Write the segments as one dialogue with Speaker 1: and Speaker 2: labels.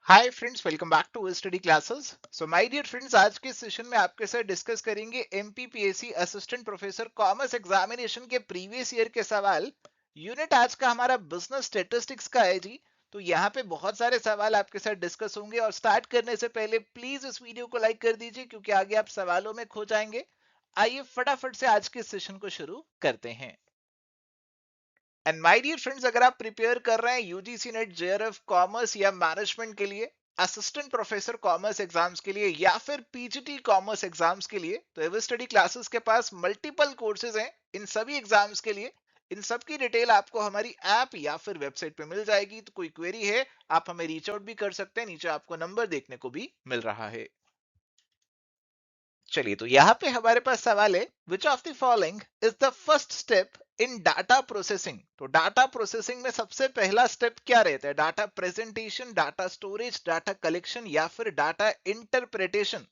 Speaker 1: Hi friends, welcome back to study classes. So my dear friends, आज के session में आपके साथ डिस्कस करेंगे MPPSC assistant professor commerce examination के प्रीवियस ईयर के सवाल। यूनिट आज का हमारा बिजनेस स्टैटिस्टिक्स का है जी। तो यहाँ पे बहुत सारे सवाल आपके साथ डिस्कस होंगे और स्टार्ट करने से पहले प्लीज इस वीडियो को लाइक कर दीजिए क्योंकि आगे आप सवालों में खो जाएंगे। आइए फटाफट से आज के सेशन को शुरू करते हैं। एंड माय डियर फ्रेंड्स, अगर आप प्रिपेयर कर रहे हैं यूजीसी नेट जेआरएफ कॉमर्स या मैनेजमेंट के लिए, असिस्टेंट प्रोफेसर कॉमर्स एग्जाम्स के लिए या फिर पीजीटी कॉमर्स एग्जाम्स के लिए, तो एवर स्टडी क्लासेस के पास मल्टीपल कोर्सेज हैं इन सभी एग्जाम्स के लिए। इन सब की डिटेल आपको हमारी ऐप या फिर वेबसाइट पे मिल जाएगी। तो कोई क्वेरी है, आप हमें रीच आउट भी कर सकते हैं। नीचे आपको नंबर देखने को भी मिल रहा है। चलिए, तो यहाँ पे हमारे पास सवाल है, which of the following is the first step in data processing. तो डाटा प्रोसेसिंग में सबसे पहला स्टेप क्या रहता है? Data presentation, data storage, data collection या फिर डाटा इंटरप्रिटेशन।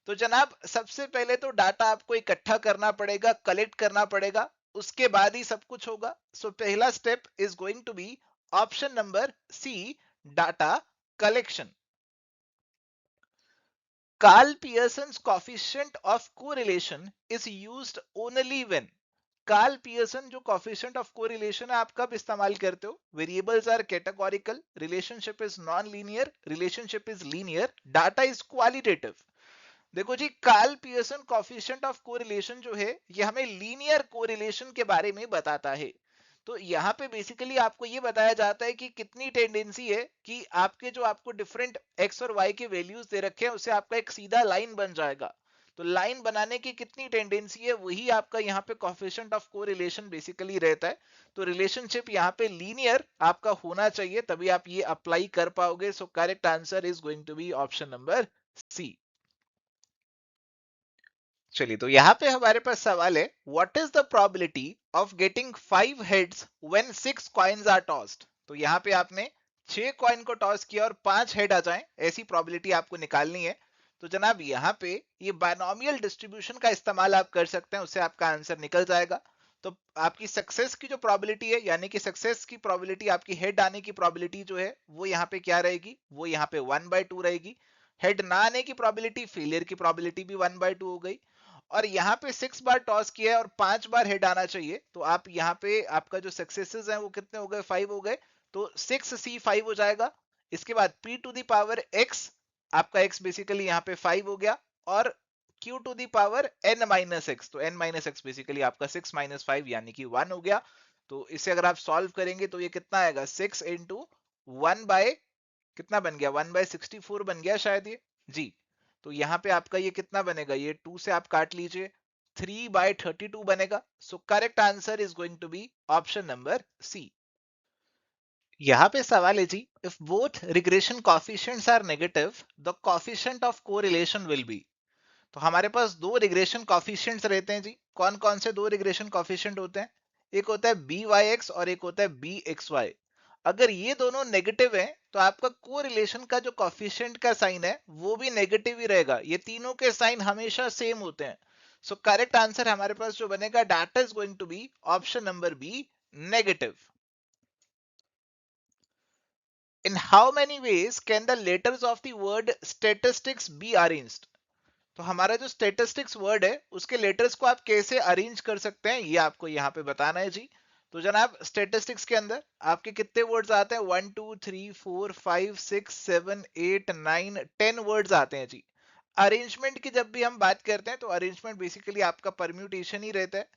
Speaker 1: तो जनाब, सबसे पहले तो डाटा आपको इकट्ठा करना पड़ेगा, कलेक्ट करना पड़ेगा, उसके बाद ही सब कुछ होगा। सो पहला step is going to be option number C, data collection. Carl Pearson's coefficient of correlation is used only when। Carl Pearson जो coefficient of correlation है, आप कब इस्तेमाल करते हो? Variables are categorical, relationship is non linear, relationship is linear, data is qualitative. देखो जी, Karl Pearson coefficient of correlation जो है, ये हमें लीनियर कोरिलेशन के बारे में बताता है। तो यहाँ पे बेसिकली आपको ये बताया जाता है कि कितनी टेंडेंसी है कि आपके जो आपको डिफरेंट एक्स और वाई के वैल्यूज दे रखे हैं, उससे आपका एक सीधा लाइन बन जाएगा। तो लाइन बनाने की कितनी टेंडेंसी है, वही आपका यहाँ पे कोफिशिएंट ऑफ कोरिलेशन बेसिकली रहता है। तो रिलेशनशिप यहाँ पे लीनियर आपका होना चाहिए, तभी आप ये अप्लाई कर पाओगे। So correct answer is going to be option number C. चलिए, तो यहाँ पे हमारे पास सवाल है, what is the probability of getting 5 heads when 6 coins are tossed. तो यहाँ पे आपने 6 कॉइन को टॉस किया और 5 हेड आ जाएं, ऐसी प्रोबेबिलिटी आपको निकालनी है। तो जनाब, यहाँ पे ये बायनोमियल डिस्ट्रीब्यूशन का इस्तेमाल आप कर सकते हैं, उससे आपका आंसर निकल जाएगा। तो आपकी सक्सेस की जो प्रोबेबिलिटी है, यानी कि सक्सेस की प्रोबेबिलिटी, आपकी हेड आने की प्रोबेबिलिटी जो है, वो यहाँ पे क्या रहेगी? वो यहाँ पे 1/2 रहेगी। हेड ना आने की प्रोबेबिलिटी, फेलियर की प्रोबेबिलिटी भी 1/2 हो गई। और यहाँ पे 6 बार टॉस किया है और 5 बार हेड आना चाहिए, तो आप यहाँ पे आपका जो सक्सेसेस हैं वो कितने हो गए? 5 हो गए। तो 6C5 हो जाएगा। इसके बाद P to the power x, आपका x बेसिकली यहाँ पे 5 हो गया। और Q to the power n minus X, तो n माइनस एक्स बेसिकली आपका 6 माइनस 5 यानी कि 1 हो गया। तो इसे अगर आप सॉल्व करेंगे तो ये कितना आएगा? 6 इंटू 1 बाय कितना बन गया? 1/64 बन गया शायद ये। जी। तो यहाँ पे आपका ये कितना बनेगा? ये 2 से आप काट लीजिए, 3/32 बनेगा। So correct answer is going to be option number C. यहाँ पे सवाल है जी, if both regression coefficients are negative, the coefficient of correlation will be. तो हमारे पास दो रिग्रेशन कॉफिशिएंट्स रहते हैं जी। कौन कौन से दो रिग्रेशन कॉफिशिएंट होते हैं? एक होता है बी वाई एक्स और एक होता है बी एक्स वाई। अगर ये दोनों नेगेटिव हैं तो आपका कोरिलेशन का जो कॉफिशिएंट का साइन है वो भी नेगेटिव ही रहेगा। ये तीनों के साइन हमेशा सेम होते हैं। सो करेक्ट आंसर हमारे पास जो बनेगा, that is going to be option number B, negative. In how many ways can the letters of the word statistics be arranged. तो हमारा जो स्टेटिस्टिक्स वर्ड है उसके लेटर्स को आप कैसे अरेंज कर सकते हैं, ये आपको यहाँ पे बताना है जी। तो जनाब, स्टेटिस्टिक्स के अंदर आपके कितने वर्ड्स आते हैं? 1 2 3 4 5 6 7 8 9 10 वर्ड्स आते हैं जी। अरेंजमेंट की जब भी हम बात करते हैं तो अरेंजमेंट बेसिकली आपका परम्यूटेशन ही रहता है।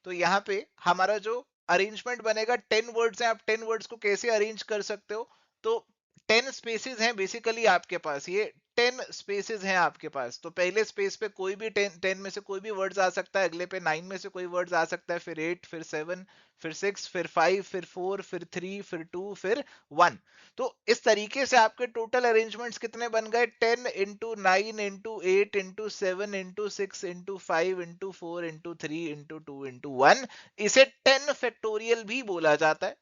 Speaker 1: तो यहाँ पे हमारा जो अरेंजमेंट बनेगा, 10 वर्ड्स हैं, आप 10 वर्ड्स को कैसे अरेंज कर सकते हो? तो 10 स्पेसेस हैं बेसिकली आपके पास, ये 10 स्पेसेस हैं आपके पास। तो पहले स्पेस पे कोई भी 10 में से कोई भी वर्ड्स आ सकता है, अगले पे 9 में से कोई वर्ड्स आ सकता है, फिर 8, फिर 7, फिर 6, फिर 5, फिर 4, फिर 3, फिर 2, फिर 1। तो इस तरीके से आपके टोटल अरेंजमेंट्स कितने बन गए? 10 into 9 into 8 into 7 into 6 into 5 into 4 into 3 into 2 into 1। इसे 10 फैक्टोरियल भी बोला जाता है।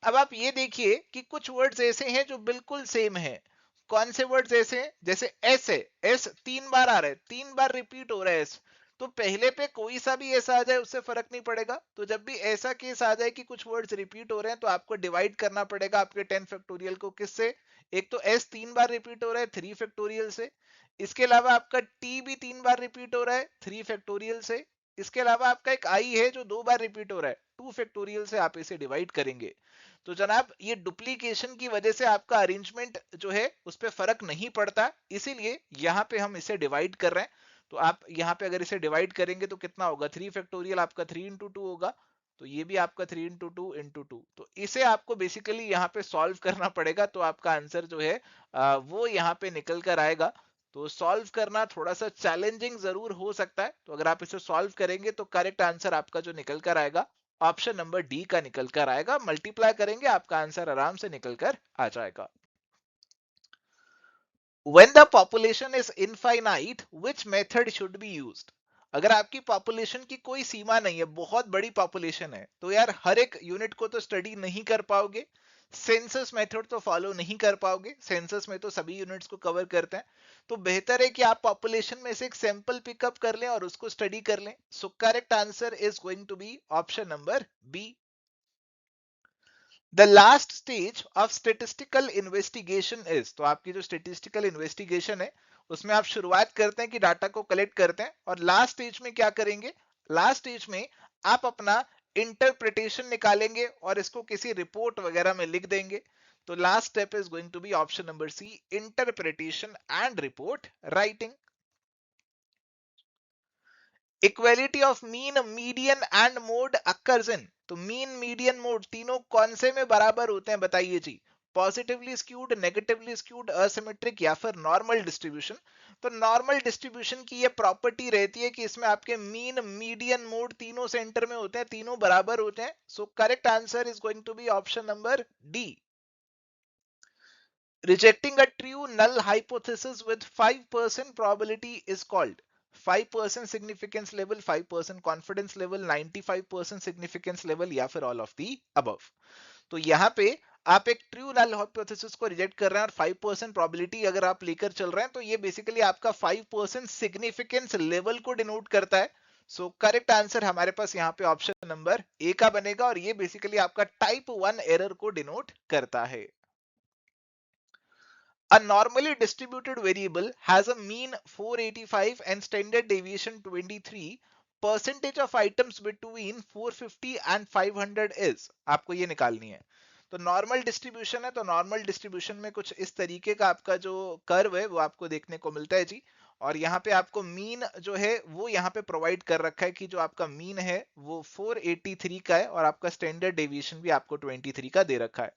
Speaker 1: अब आप ये देखिए कि कुछ वर्ड्स ऐसे हैं जो बिल्कुल सेम है। कौन से वर्ड्स ऐसे हैं? जैसे एस है, एस 3 बार आ रहा है, 3 बार रिपीट हो रहा है एस। तो पहले पे कोई सा भी ऐसा आ जाए उससे फर्क नहीं पड़ेगा। तो जब भी ऐसा केस आ जाए कि कुछ वर्ड्स रिपीट हो रहे हैं तो आपको डिवाइड करना पड़ेगा आपके 10 फैक्टोरियल को किससे? एक तो s 3 बार रिपीट हो रहा है 3 फैक्टोरियल से, इसके अलावा आपका t भी 3 बार रिपीट हो रहा है 3 फैक्टोरियल से, इसके अलावा आपका एक i है जो 2 बार रिपीट हो रहा है 2 फैक्टोरियल से आप इसे डिवाइड करेंगे। तो जनाब ये डुप्लीकेशन की वजह से आपका अरेंजमेंट जो है उस पर फर्क नहीं पड़ता, इसीलिए यहां पे हम इसे डिवाइड कर रहे हैं। तो आप यहाँ पे अगर इसे डिवाइड करेंगे तो कितना होगा? 3 फैक्टोरियल आपका 3 इंटू टू होगा, तो ये भी आपका 3 इंटू टू। तो इसे आपको बेसिकली यहाँ पे सॉल्व करना पड़ेगा, तो आपका आंसर जो है वो यहाँ पे निकल कर आएगा। तो सॉल्व करना थोड़ा सा चैलेंजिंग जरूर हो सकता है, तो अगर आप इसे सॉल्व करेंगे तो करेक्ट आंसर आपका जो निकल कर आएगा ऑप्शन नंबर डी का निकल कर आएगा। मल्टीप्लाई करेंगे आपका आंसर आराम से निकल कर आ जाएगा। When the population is infinite, which method should be used? अगर आपकी पॉपुलेशन की कोई सीमा नहीं है, बहुत बड़ी पॉपुलेशन है, तो यार हर एक यूनिट को तो स्टडी नहीं कर पाओगे, सेंसस मेथड तो फॉलो नहीं कर पाओगे, सेंसस में तो सभी यूनिट्स को कवर करते हैं। तो बेहतर है कि आप पॉपुलेशन में से एक सैंपल पिकअप कर लें और उसको स्टडी कर लें। So correct answer is going to be option number B. The last stage of statistical investigation is, तो आपकी जो स्टेटिस्टिकल इन्वेस्टिगेशन है उसमें आप शुरुआत करते हैं कि डाटा को कलेक्ट करते हैं, और लास्ट स्टेज में क्या करेंगे? लास्ट स्टेज में आप अपना इंटरप्रिटेशन निकालेंगे और इसको किसी रिपोर्ट वगैरह में लिख देंगे। तो last step is going to be option number C, interpretation and report writing. Equality of mean, median and mode occurs in, तो मीन मीडियन मोड तीनों कौन से में बराबर होते हैं बताइए जी? Positively skewed, negatively skewed, asymmetric या फिर नॉर्मल डिस्ट्रीब्यूशन। तो नॉर्मल डिस्ट्रीब्यूशन की ये प्रॉपर्टी रहती है कि इसमें आपके मीन मीडियन मोड तीनों सेंटर में होते हैं, तीनों बराबर होते हैं। So correct answer is going to be option number D. Rejecting a true null hypothesis with 5% probability is called 5% significance level, 5% confidence level, 95% significance level या फिर all of the above। तो यहाँ पे आप एक ट्रू नल हाइपोथेसिस को reject कर रहे हैं और 5% प्रोबेबिलिटी अगर आप लेकर चल रहे हैं तो ये बेसिकली आपका 5% सिग्निफिकेंस लेवल को डिनोट करता है। सो करेक्ट आंसर हमारे पास यहाँ पे ऑप्शन नंबर ए का बनेगा, और ये बेसिकली आपका टाइप 1 एरर को डिनोट करता है। A normally distributed variable has a mean 485 and standard deviation 23. Percentage of items between 450 and 500 is, आपको ये निकालनी है। तो नॉर्मल डिस्ट्रीब्यूशन है, तो नॉर्मल डिस्ट्रीब्यूशन में कुछ इस तरीके का आपका जो कर्व है वो आपको देखने को मिलता है जी। और यहाँ पे आपको मीन जो है वो यहाँ पे प्रोवाइड कर रखा है कि जो आपका मीन है वो 483 का है, और आपका स्टैंडर्ड डेविएशन भी आपको 23 का दे रखा है।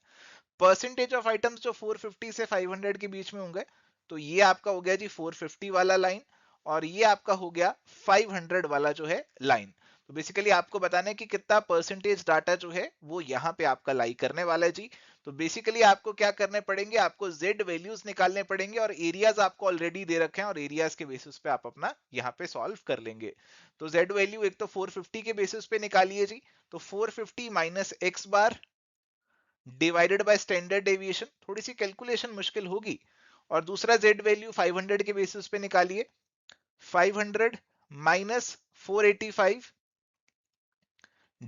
Speaker 1: परसेंटेज ऑफ आइटम्स जो 450 से 500 के बीच में होंगे, तो ये आपका हो गया जी 450 वाला लाइन, और ये आपका हो गया 500 वाला जो है लाइन। तो बेसिकली आपको बताना है कि कितना परसेंटेज डाटा जो है वो यहाँ पे आपका लाई करने वाला है जी। तो बेसिकली आपको क्या करने पड़ेंगे? आपको जेड वैल्यूज निकालने पड़ेंगे, और एरियाज आपको ऑलरेडी दे रखे हैं, और एरियाज के बेसिस पे आप अपना यहाँ पे सॉल्व कर लेंगे। तो जेड वैल्यू एक तो 450 के बेसिस पे निकालिए जी, तो 450 minus x bar divided by standard deviation, थोड़ी सी कैलकुलेशन मुश्किल होगी। और दूसरा जेड वैल्यू 500 के बेसिस पे निकालिए, 500 माइनस 485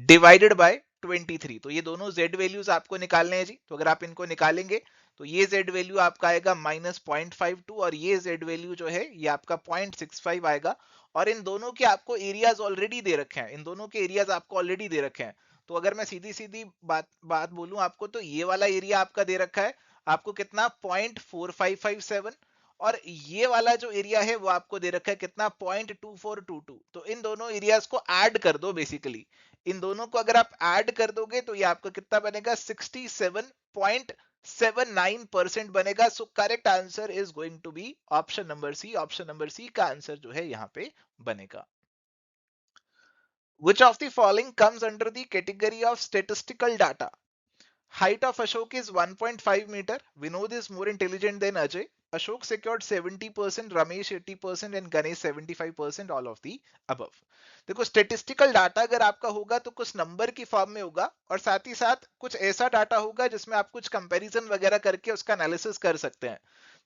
Speaker 1: डिवाइडेड बाय 23। तो ये दोनों जेड वैल्यूज आपको निकालने हैं जी। तो अगर आप इनको निकालेंगे तो ये जेड वैल्यू आपका आएगा -0.52, और ये जेड वैल्यू जो है ये आपका 0.65 आएगा। और इन दोनों के आपको एरियाज ऑलरेडी दे रखे हैं, इन दोनों के एरियाज आपको ऑलरेडी दे रखे हैं। तो अगर मैं सीधी सीधी बात बोलूं आपको, तो ये वाला एरिया आपका दे रखा है आपको कितना? 0.4557, और ये वाला जो एरिया है वो आपको दे रखा है कितना? 0.2422। तो इन दोनों एरियाज को ऐड कर दो बेसिकली, इन दोनों को अगर आप ऐड कर दोगे तो ये आपका कितना बनेगा? 67.79% बनेगा। So correct answer is going to be option number C. Option number C का आंसर जो है यहाँ पे बनेगा। Which of the following comes under the category of statistical data? Height of Ashok is 1.5 meter. Vinod is more intelligent than Ajay. Ashok secured 70%, Ramesh 80% and Ganesh 75%, all of the above. देखो statistical data अगर आपका होगा तो कुछ number की form में होगा, और साथ ही साथ कुछ ऐसा डाटा होगा जिसमें आप कुछ कंपैरिजन वगैरह करके उसका एनालिसिस कर सकते हैं।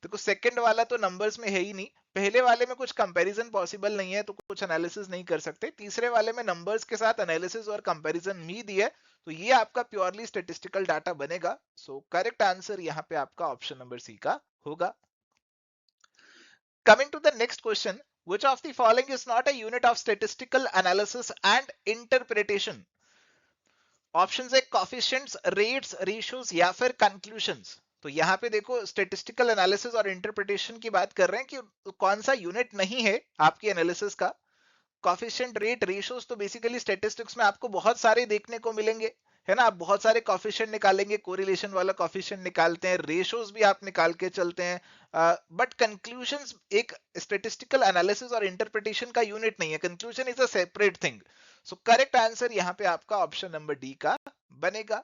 Speaker 1: देखो सेकंड वाला तो नंबर्स में है ही नहीं, पहले वाले में कुछ कंपैरिजन पॉसिबल नहीं है तो कुछ एनालिसिस नहीं कर सकते, तीसरे वाले में नंबर्स के साथ एनालिसिस और कंपैरिजन भी दिया है, तो ये आपका प्योरली स्टैटिस्टिकल डाटा बनेगा। सो करेक्ट आंसर यहाँ पे आपका ऑप्शन नंबर सी का होगा। Coming to the next question, which of the following is not a unit of statistical analysis and interpretation? Option है कॉफिशिएंट्स, रेट्स, रेशियोज या फिर conclusions. तो यहाँ पे देखो स्टेटिस्टिकल एनालिसिस और इंटरप्रिटेशन की बात कर रहे हैं कि कौन सा यूनिट नहीं है आपकी एनालिसिस का। कॉफिशिएंट, रेट, रेशियोज तो बेसिकली स्टेटिस्टिक्स में आपको बहुत सारे देखने को मिलेंगे, है ना। आप बहुत सारे कॉफिशिएंट निकालेंगे, कोरिलेशन वाला कॉफिशिएंट निकालते हैं, रेशियोज भी आप निकाल के चलते हैं, बट कंक्लूजन्स एक स्टेटिस्टिकल एनालिसिस और इंटरप्रिटेशन का यूनिट नहीं है, conclusion is a separate thing. So correct answer यहाँ पे आपका ऑप्शन नंबर डी का बनेगा।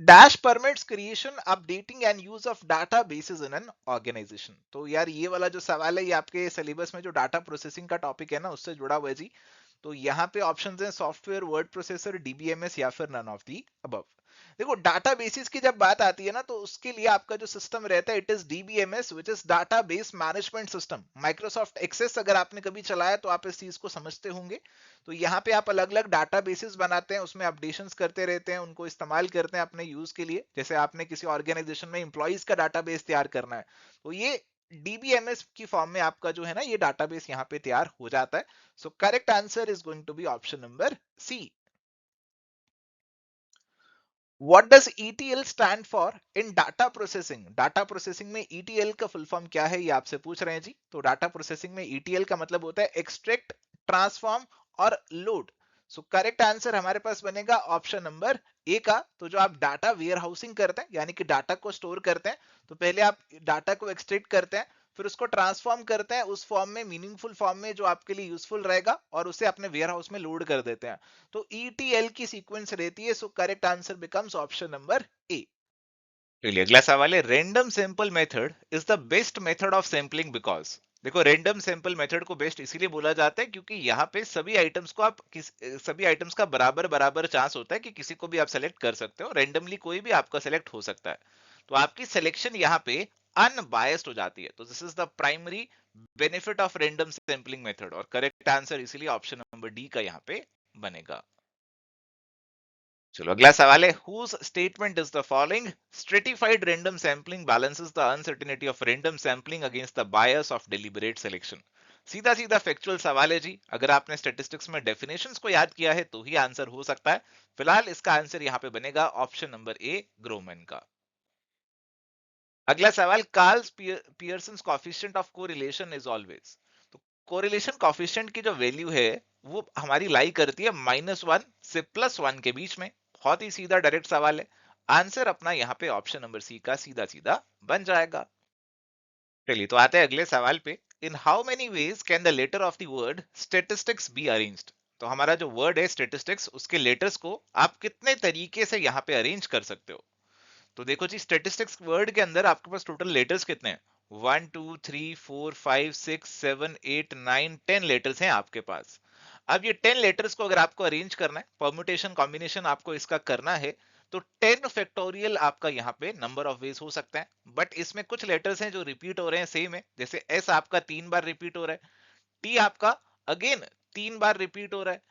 Speaker 1: Dash permits creation, updating and use of databases in an organisation. तो यार ये वाला जो सवाल है ये आपके सिलेबस में जो डाटा प्रोसेसिंग का टॉपिक है ना उससे जुड़ा हुआ है जी। तो यहाँ पे ऑप्शंस हैं सॉफ्टवेयर, वर्ड प्रोसेसर, डीबीएमएस या फिर नन ऑफ दी अबव। देखो डाटा बेसिस की जब बात आती है ना तो उसके लिए आपका जो सिस्टम रहता है it is DBMS which is database management system. Microsoft Access अगर आपने कभी चलाया तो आप इस चीज को समझते होंगे। तो यहाँ पे आप अलग अलग डाटा बेसिस बनाते हैं, उसमें अपडेशंस करते रहते हैं, उनको इस्तेमाल करते हैं अपने यूज के लिए। जैसे आपने किसी ऑर्गेनाइजेशन में इंप्लॉइज का डाटा बेस तैयार करना है तो ये डीबीएमएस की फॉर्म में आपका जो है ना ये डाटाबेस यहाँ पे तैयार हो जाता है। So correct answer is going to be option number C. What does ETL stand for in data processing? Data processing में ETL का फुल फॉर्म क्या है ये आपसे पूछ रहे हैं जी। तो डाटा प्रोसेसिंग में ETL का मतलब होता है एक्सट्रैक्ट, ट्रांसफॉर्म और लोड। सो करेक्ट आंसर हमारे पास बनेगा ऑप्शन नंबर ए का। तो जो आप डाटा वेयर हाउसिंग करते हैं यानी कि डाटा को स्टोर करते हैं, तो पहले आप डाटा को एक्सट्रैक्ट करते हैं, फिर उसको ट्रांसफॉर्म करते हैं उस फॉर्म में, मीनिंगफुल फॉर्म में जो आपके लिए यूजफुल रहेगा, और उसे अपने वेयर हाउस में लोड कर देते हैं। तो ETL की सीक्वेंस रहती है। So correct answer becomes option number A. चलिए अगला सवाल है, random sample method is the best method of sampling because. देखो रेंडम सैंपल मेथड को बेस्ट इसीलिए बोला जाता है क्योंकि यहाँ पे सभी आइटम्स को सभी आइटम्स का बराबर बराबर चांस होता है कि किसी को भी आप सेलेक्ट कर सकते हो, रेंडमली कोई भी आपका सेलेक्ट हो सकता है। तो आपकी सिलेक्शन यहाँ पे अनबायस्ड हो जाती है। तो this is the primary benefit of random sampling method, और करेक्ट आंसर इसीलिए ऑप्शन नंबर डी का यहाँ पे बनेगा। चलो अगला सवाल है, whose statement is the following? Stratified random sampling balances the uncertainty of random sampling against the bias of deliberate selection. सीधा सीधा फैक्चुअल सवाल है जी। अगर आपने स्टैटिस्टिक्स में डेफिनेशंस को याद किया है तो ही आंसर हो सकता है। फिलहाल इसका आंसर यहाँ पे बनेगा ऑप्शन नंबर ए, ग्रोमैन का। अगला सवाल, Karl Pearson's coefficient of correlation is always. तो कोरिलेशन कोएफिशिएंट की जो वैल्यू है वो हमारी लाई करती है -1 से +1 के बीच में। बहुत ही सीधा डायरेक्ट सवाल है, आंसर अपना यहाँ पे ऑप्शन नंबर सी का सीधा सीधा बन जाएगा। चलिए तो आते हैं अगले सवाल पे, in how many ways can the letter of the word statistics be arranged. तो हमारा जो वर्ड है स्टैटिस्टिक्स उसके लेटर्स को आप कितने तरीके से यहाँ पे अरेंज कर सकते हो। तो देखो जी स्टैटिस्टिक्स वर्ड के अंदर आपके पास टोटल लेटर्स कितने हैं, 1 2 3 4 5 6 7 8 9 10 लेटर्स हैं आपके पास। अब ये 10 लेटर्स को अगर आपको अरेंज करना है, परम्यूटेशन कॉम्बिनेशन आपको इसका करना है, तो 10 फैक्टोरियल आपका यहाँ पे नंबर ऑफ वेज हो सकता है। बट इसमें कुछ लेटर्स हैं जो रिपीट हो रहे हैं, सेम है, जैसे एस आपका 3 बार रिपीट हो रहा है, टी आपका अगेन 3 बार रिपीट हो रहा है।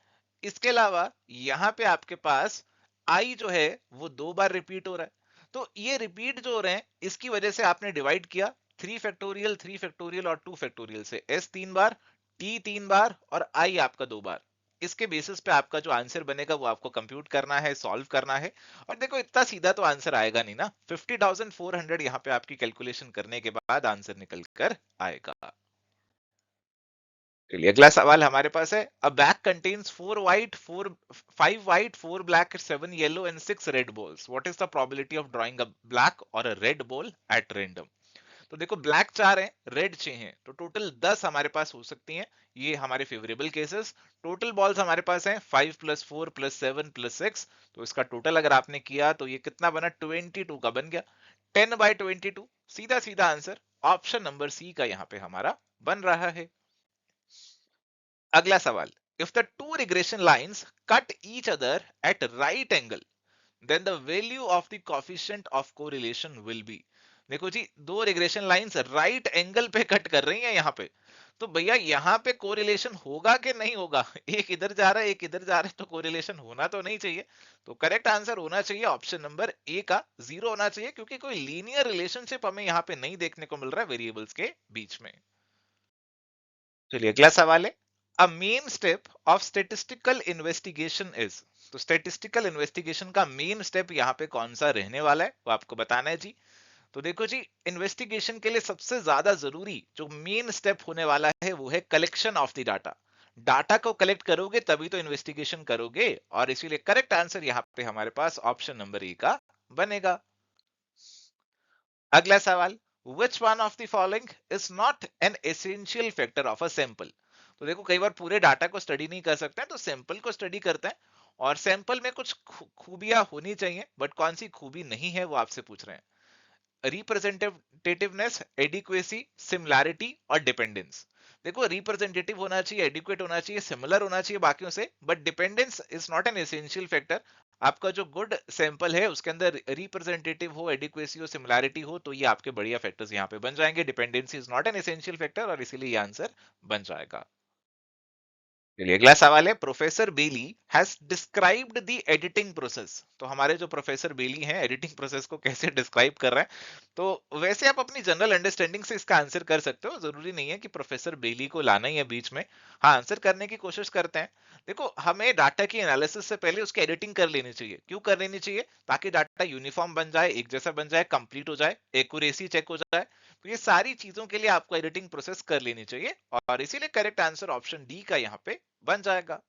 Speaker 1: इसके अलावा यहाँ पे आपके पास आई जो है वो 2 बार रिपीट हो रहा है। तो ये रिपीट जो हो रहे हैं इसकी वजह से आपने डिवाइड किया 3 फैक्टोरियल और 2 फैक्टोरियल से, एस 3 बार, टी 3 बार और आई आपका 2 बार। इसके बेसिस पे आपका जो आंसर बनेगा वो आपको कंप्यूट करना है, सॉल्व करना है। और देखो इतना सीधा तो आंसर आएगा नहीं ना, 50,400 यहाँ पे आपकी कैलकुलेशन करने के बाद आंसर निकल कर आएगा। चलिए अगला सवाल हमारे पास है, अ bag contains 5 white 4 black 7 yellow and 6 red balls, what is the probability of drawing a black or a red ball at random। तो देखो ब्लैक 4 हैं, रेड 6 हैं, तो टोटल 10 हमारे पास हो सकती हैं, ये हमारे फेवरेबल केसेस। टोटल बॉल्स हमारे पास हैं 5 + 4 + 7 + 6, तो इसका टोटल अगर आपने किया तो ये कितना बना, 22 का बन गया, 10/22। सीधा सीधा आंसर ऑप्शन नंबर सी का यहाँ पे हमारा बन रहा है। अगला सवाल, if the two regression lines cut each other at right angle then the value of the coefficient of correlation will be। देखो जी, दो रिग्रेशन लाइंस राइट एंगल पे कट कर रही हैं यहाँ पे, तो भैया यहाँ पे कोरिलेशन होगा कि नहीं होगा? एक इधर जा रहा है, एक इधर जा रहा है, तो कोरिलेशन होना तो नहीं चाहिए। तो करेक्ट आंसर होना चाहिए ऑप्शन नंबर ए का, 0 होना चाहिए, क्योंकि कोई लीनियर रिलेशनशिप हमें यहाँ पे नहीं देखने को मिल रहा है वेरिएबल्स के बीच में। चलिए अगला सवाल है, अ main step of statistical investigation is. तो स्टेटिस्टिकल इन्वेस्टिगेशन का मेन स्टेप यहाँ पे कौन सा रहने वाला है, वो आपको बताना है जी। तो देखो जी, इन्वेस्टिगेशन के लिए सबसे ज्यादा जरूरी जो मेन स्टेप होने वाला है वो है collection of the data. Data को कलेक्ट करोगे तभी तो इन्वेस्टिगेशन करोगे, और इसीलिए करेक्ट आंसर यहाँ पे हमारे पास ऑप्शन नंबर ए का बनेगा। अगला सवाल, which one of the following is not an essential factor of a sample। तो देखो कई बार पूरे डाटा को स्टडी नहीं कर सकते हैं, तो सैंपल को स्टडी करते हैं, और सैंपल में कुछ खूबियां होनी चाहिए, बट कौन सी खूबी नहीं है वो आपसे पूछ रहे हैं। रिप्रेजेंटेटिवनेस, एडिक्वेसी, सिमिलैरिटी और डिपेंडेंस। देखो रिप्रेजेंटेटिव होना चाहिए, एडिक्वेट होना चाहिए, सिमिलर होना चाहिए बाकियों से, but dependence is not an essential factor. आपका जो गुड सैंपल है उसके अंदर रिप्रेजेंटेटिव हो, एडिक्वेसी हो, सिमिलैरिटी हो, तो ये आपके बढ़िया फैक्टर्स यहाँ पे बन जाएंगे। Dependency is not an essential factor, और इसीलिए ये आंसर बन जाएगा। चलिए अगला सवाल है, professor Bailey has described the editing process. तो हमारे जो प्रोफेसर बेली हैं एडिटिंग प्रोसेस को कैसे डिस्क्राइब कर रहे हैं, तो वैसे आप अपनी जनरल अंडरस्टैंडिंग से इसका आंसर कर सकते हो, जरूरी नहीं है कि प्रोफेसर बेली को लाना ही है बीच में। हाँ, आंसर करने की कोशिश करते हैं। देखो हमें डाटा की एनालिसिस से पहले उसकी एडिटिंग कर लेनी चाहिए। क्यों कर लेनी चाहिए? ताकि डाटा यूनिफॉर्म बन जाए, एक जैसा बन जाए, कंप्लीट हो जाए, एक्यूरेसी चेक हो जाए। तो ये सारी चीजों के लिए आपको एडिटिंग प्रोसेस कर लेनी चाहिए, और इसीलिए करेक्ट आंसर ऑप्शन डी का यहाँ पे बन जाएगा।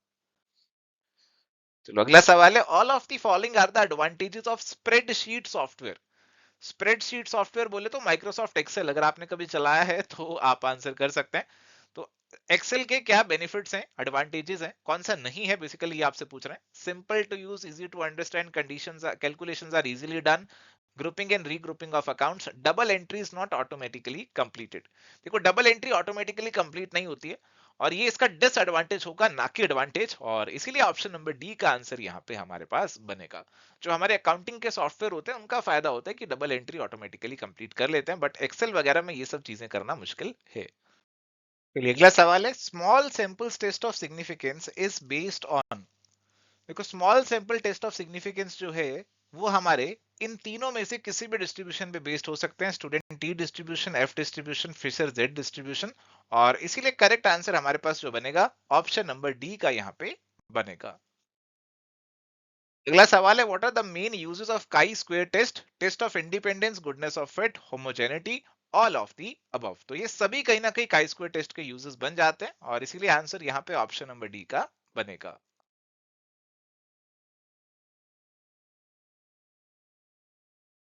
Speaker 1: चलो अगला सवाल है, all of the following are the advantages of spreadsheet software. Spreadsheet software बोले तो माइक्रोसॉफ्ट एक्सेल, अगर आपने कभी चलाया है तो आप आंसर कर सकते हैं। तो एक्सेल के क्या बेनिफिट्स हैं, एडवांटेजेस हैं, कौन सा नहीं है, बेसिकली ये आपसे पूछ रहे हैं। Simple to use, easy to understand, conditions calculations are easily done, grouping and regrouping of accounts, double entry is not automatically completed. देखो डबल एंट्री ऑटोमेटिकली कंप्लीट नहीं होती है, और ये इसका डिसएडवांटेज होगा ना कि एडवांटेज, और इसीलिए ऑप्शन नंबर डी का आंसर यहाँ पे हमारे पास बनेगा। जो हमारे अकाउंटिंग के सॉफ्टवेयर होते हैं उनका फायदा होता है कि डबल एंट्री ऑटोमेटिकली कंप्लीट कर लेते हैं, बट एक्सेल वगैरह में ये सब चीजें करना मुश्किल है। चलिए अगला सवाल है, small samples test of significance is based on. देखो small sample test of significance जो है वो हमारे इन तीनों में से किसी भी डिस्ट्रीब्यूशन पे बेस्ड हो सकते हैं। Student T distribution, F distribution, Fisher Z distribution, और इसीलिए करेक्ट आंसर हमारे पास जो बनेगा ऑप्शन नंबर डी का यहाँ पे बनेगा। अगला सवाल है, what are the main uses of chi square test, test of independence, goodness of fit, homogeneity, all of the above. तो ये सभी कहीं ना कहीं काई स्क्वायर टेस्ट के यूजेस बन जाते हैं, और इसीलिए आंसर यहाँ पे ऑप्शन नंबर डी का बनेगा।